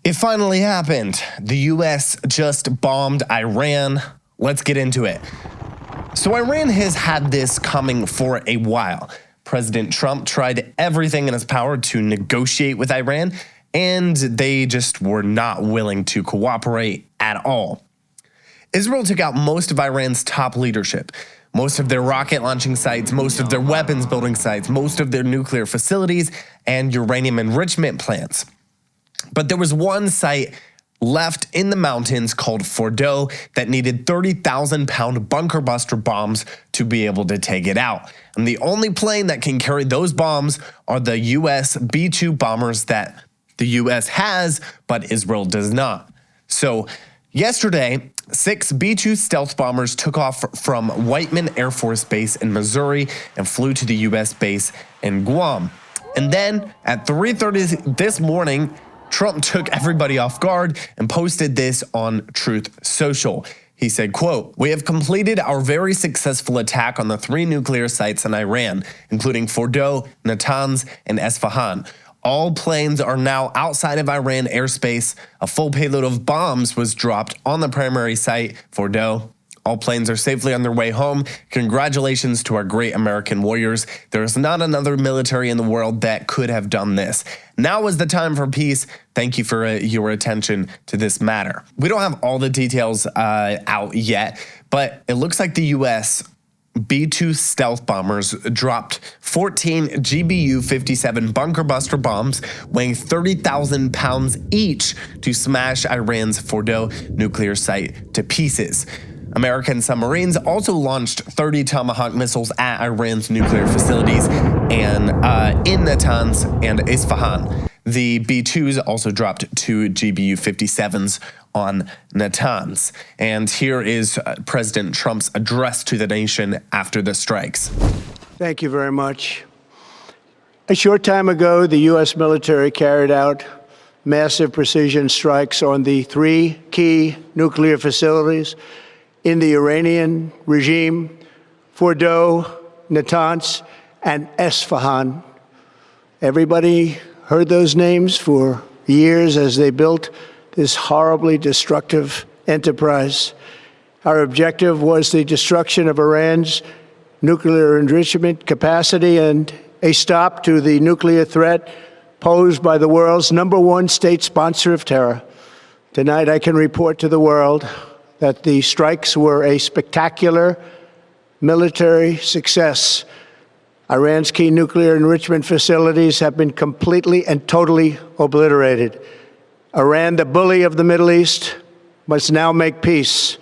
It finally happened. The US just bombed Iran. Let's get into it. So Iran has had this coming for a while. President Trump tried everything in his power to negotiate with Iran, and they just were not willing to cooperate at all. Israel took out most of Iran's top leadership, most of their rocket launching sites, most of their weapons building sites, most of their nuclear facilities, and uranium enrichment plants. But there was one site left in the mountains called Fordow that needed 30,000-pound bunker buster bombs to be able to take it out. And the only plane that can carry those bombs are the US B-2 bombers that the US has, but Israel does not. So yesterday, 6 B-2 stealth bombers took off from Whiteman Air Force Base in Missouri and flew to the US base in Guam. And then at 3:30 this morning, Trump took everybody off guard and posted this on Truth Social. He said, quote, "We have completed our very successful attack on the 3 nuclear sites in Iran, including Fordow, Natanz, and Esfahan. All planes are now outside of Iran airspace. A full payload of bombs was dropped on the primary site, Fordow. All planes are safely on their way home. Congratulations to our great American warriors. There is not another military in the world that could have done this. Now is the time for peace. Thank you for your attention to this matter." We don't have all the details out yet, but it looks like the U.S. B-2 stealth bombers dropped 14 GBU-57 bunker buster bombs weighing 30,000 pounds each to smash Iran's Fordow nuclear site to pieces. American submarines also launched 30 Tomahawk missiles at Iran's nuclear facilities and in Natanz and Isfahan. The B-2s also dropped 2 GBU-57s on Natanz. And here is President Trump's address to the nation after the strikes. Thank you very much. A short time ago, the U.S. military carried out massive precision strikes on the 3 key nuclear facilities in the Iranian regime: Fordow, Natanz, and Esfahan. Everybody heard those names for years as they built this horribly destructive enterprise. Our objective was the destruction of Iran's nuclear enrichment capacity and a stop to the nuclear threat posed by the world's #1 state sponsor of terror. Tonight, I can report to the world that the strikes were a spectacular military success. Iran's key nuclear enrichment facilities have been completely and totally obliterated. Iran, the bully of the Middle East, must now make peace.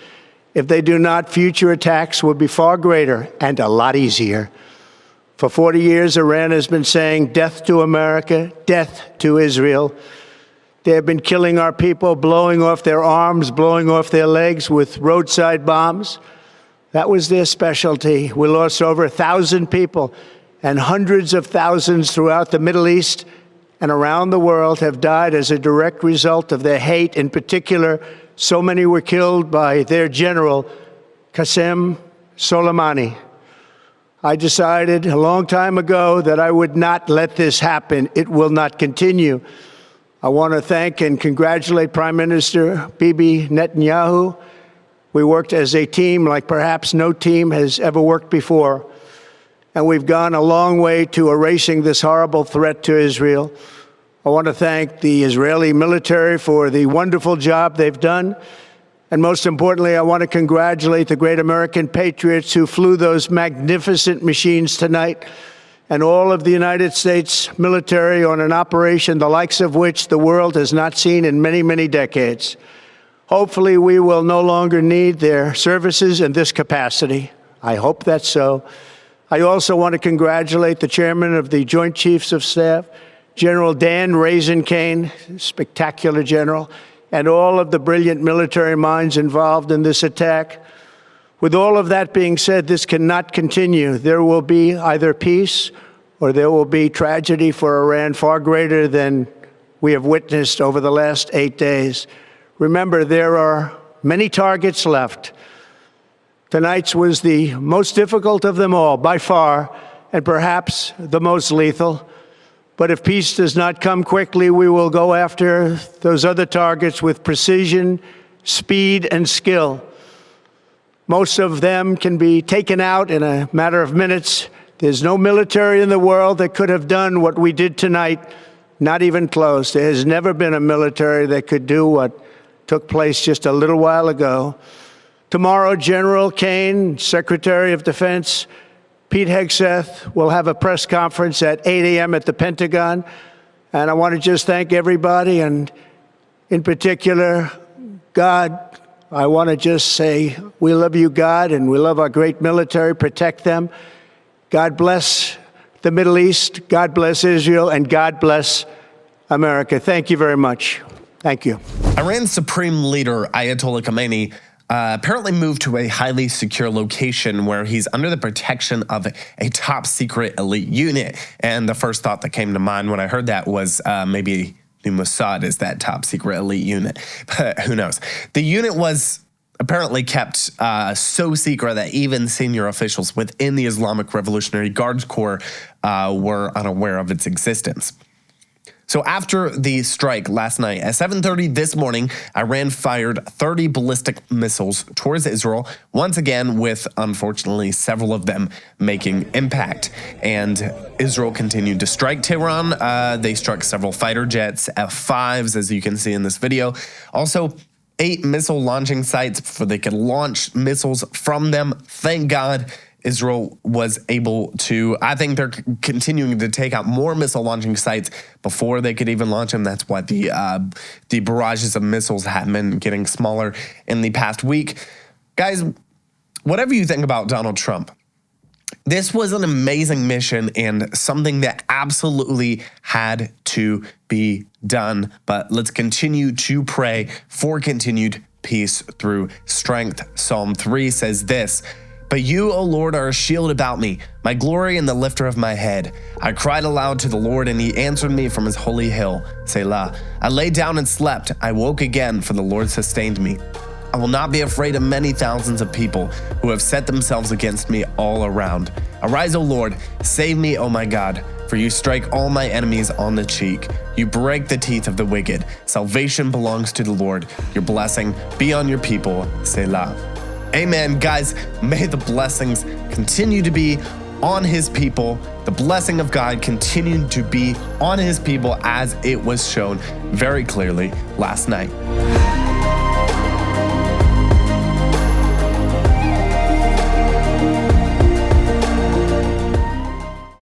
If they do not, future attacks will be far greater and a lot easier. For 40 years, Iran has been saying death to America, death to Israel. They have been killing our people, blowing off their arms, blowing off their legs with roadside bombs. That was their specialty. We lost over 1,000 people, and hundreds of thousands throughout the Middle East and around the world have died as a direct result of their hate. In particular, so many were killed by their general, Qasem Soleimani. I decided a long time ago that I would not let this happen. It will not continue. I want to thank and congratulate Prime Minister Bibi Netanyahu. We worked as a team like perhaps no team has ever worked before. And we've gone a long way to erasing this horrible threat to Israel. I want to thank the Israeli military for the wonderful job they've done. And most importantly, I want to congratulate the great American patriots who flew those magnificent machines tonight, and all of the United States military on an operation the likes of which the world has not seen in many, many decades. Hopefully, we will no longer need their services in this capacity. I hope that's so. I also want to congratulate the chairman of the Joint Chiefs of Staff, General Dan Raisin-Kane, spectacular general, and all of the brilliant military minds involved in this attack. With all of that being said, this cannot continue. There will be either peace or there will be tragedy for Iran far greater than we have witnessed over the last 8 days. Remember, there are many targets left. Tonight's was the most difficult of them all, by far, and perhaps the most lethal. But if peace does not come quickly, we will go after those other targets with precision, speed, and skill. Most of them can be taken out in a matter of minutes. There's no military in the world that could have done what we did tonight, not even close. There has never been a military that could do what took place just a little while ago. Tomorrow, General Kane, Secretary of Defense, Pete Hegseth will have a press conference at 8 a.m. at the Pentagon. And I want to just thank everybody, and in particular, God. I want to just say we love you, God, and we love our great military. Protect them. God bless the Middle East. God bless Israel, and God bless America. Thank you very much. Thank you. Iran's supreme leader, Ayatollah Khamenei, apparently moved to a highly secure location where he's under the protection of a top secret elite unit. And the first thought that came to mind when I heard that was maybe the Mossad is that top secret elite unit, but who knows? The unit was apparently kept so secret that even senior officials within the Islamic Revolutionary Guards Corps were unaware of its existence. So after the strike last night, at 7:30 this morning, Iran fired 30 ballistic missiles towards Israel, once again with, unfortunately, several of them making impact. And Israel continued to strike Tehran. They struck several fighter jets, F-5s, as you can see in this video. Also, 8 missile launching sites before they could launch missiles from them. Thank God Israel was able to, I think they're continuing to take out more missile launching sites before they could even launch them. That's why the barrages of missiles have been getting smaller in the past week. Guys, whatever you think about Donald Trump, this was an amazing mission and something that absolutely had to be done. But let's continue to pray for continued peace through strength. Psalm 3 says this: "But you, O Lord, are a shield about me, my glory and the lifter of my head. I cried aloud to the Lord, and he answered me from his holy hill. Selah. I lay down and slept. I woke again, for the Lord sustained me. I will not be afraid of many thousands of people who have set themselves against me all around. Arise, O Lord, save me, O my God, for you strike all my enemies on the cheek. You break the teeth of the wicked. Salvation belongs to the Lord. Your blessing be on your people. Selah." Amen, guys. May the blessings continue to be on his people. The blessing of God continue to be on his people as it was shown very clearly last night.